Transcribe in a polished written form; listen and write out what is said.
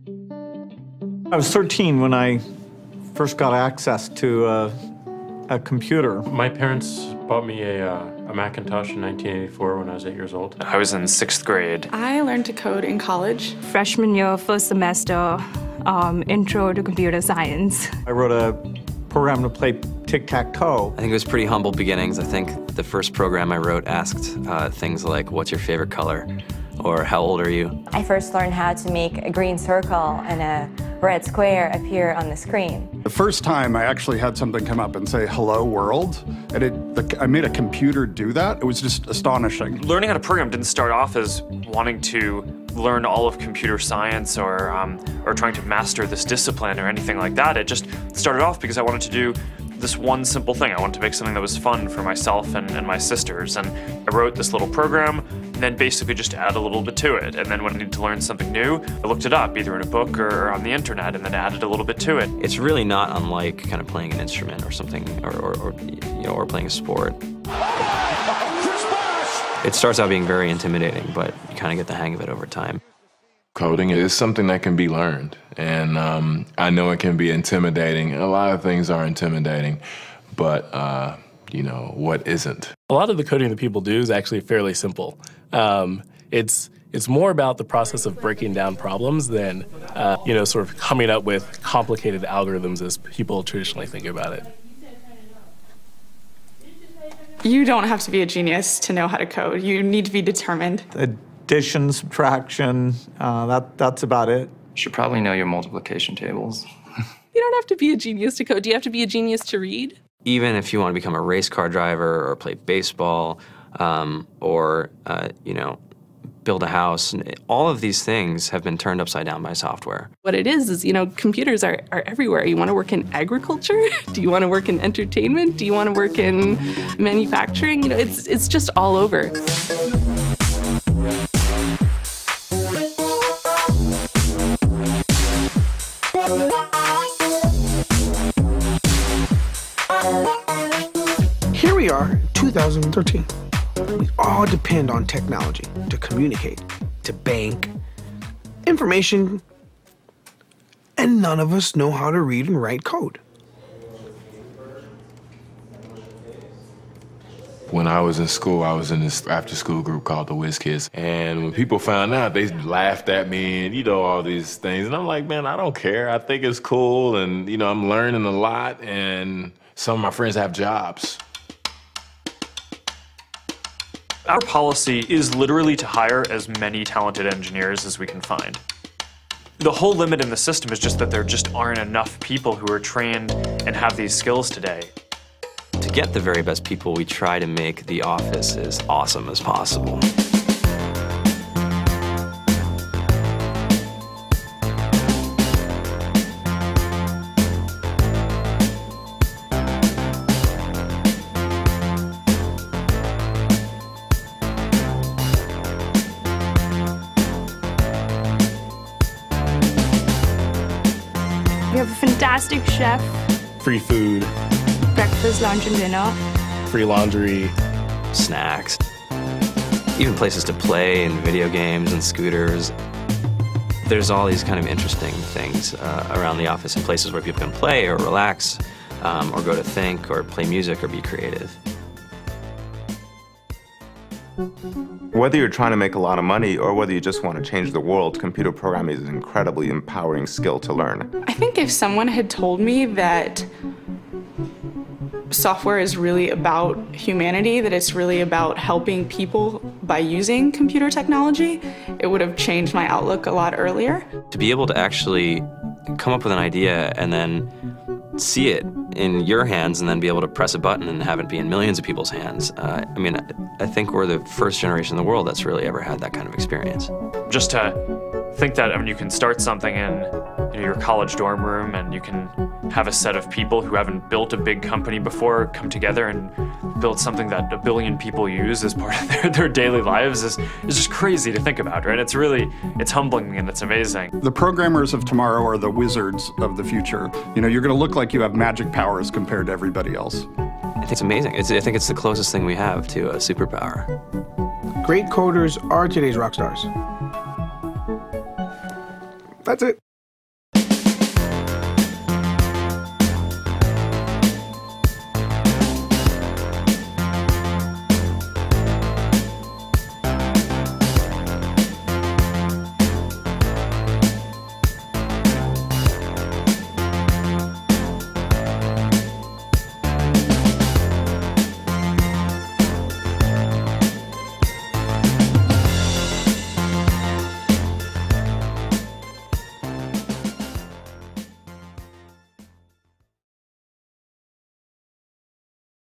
I was 13 when I first got access to a computer. My parents bought me a Macintosh in 1984 when I was 8 years old. I was in 6th grade. I learned to code in college. Freshman year, first semester, intro to computer science. I wrote a program to play tic-tac-toe. I think it was pretty humble beginnings. I think the first program I wrote asked things like, what's your favorite color? Or how old are you? I first learned how to make a green circle and a red square appear on the screen. The first time I actually had something come up and say, hello world, and I made a computer do that. It was just astonishing. Learning how to program didn't start off as wanting to learn all of computer science or trying to master this discipline or anything like that. It just started off because I wanted to do this one simple thing. I wanted to make something that was fun for myself and my sisters. And I wrote this little program and then basically just add a little bit to it. And then when I needed to learn something new, I looked it up either in a book or on the internet and then added a little bit to it. It's really not unlike kind of playing an instrument or something, or playing a sport. It starts out being very intimidating, but you kind of get the hang of it over time. Coding is something that can be learned, and I know it can be intimidating. A lot of things are intimidating, but you know, what isn't? A lot of the coding that people do is actually fairly simple. It's more about the process of breaking down problems than sort of coming up with complicated algorithms as people traditionally think about it. You don't have to be a genius to know how to code. You need to be determined. Addition, subtraction, that's about it. You should probably know your multiplication tables. You don't have to be a genius to code. Do you have to be a genius to read? Even if you want to become a race car driver or play baseball or build a house, all of these things have been turned upside down by software. What it is, computers are everywhere. You want to work in agriculture? Do you want to work in entertainment? Do you want to work in manufacturing? It's just all over. Here we are, 2013. We all depend on technology to communicate, to bank, information, and none of us know how to read and write code. When I was in school, I was in this after-school group called the Whiz Kids. And when people found out, they laughed at me and, all these things. And I'm like, man, I don't care. I think it's cool. And, I'm learning a lot. And some of my friends have jobs. Our policy is literally to hire as many talented engineers as we can find. The whole limit in the system is just that there just aren't enough people who are trained and have these skills today. To get the very best people, we try to make the office as awesome as possible. We have a fantastic chef. Free food. Breakfast, lunch, and dinner. Free laundry. Snacks. Even places to play and video games and scooters. There's all these kind of interesting things around the office and places where people can play or relax or go to think or play music or be creative. Whether you're trying to make a lot of money or whether you just want to change the world, computer programming is an incredibly empowering skill to learn. I think if someone had told me that software is really about humanity, that it's really about helping people by using computer technology, it would have changed my outlook a lot earlier. To be able to actually come up with an idea and then see it in your hands and then be able to press a button and have it be in millions of people's hands. I think we're the first generation in the world that's really ever had that kind of experience. Just to think that you can start something in your college dorm room and you can have a set of people who haven't built a big company before come together and build something that 1 billion people use as part of their daily lives is just crazy to think about, right? It's humbling and it's amazing. The programmers of tomorrow are the wizards of the future. You're going to look like you have magic powers compared to everybody else. I think it's amazing. I think it's the closest thing we have to a superpower. Great coders are today's rock stars. That's it.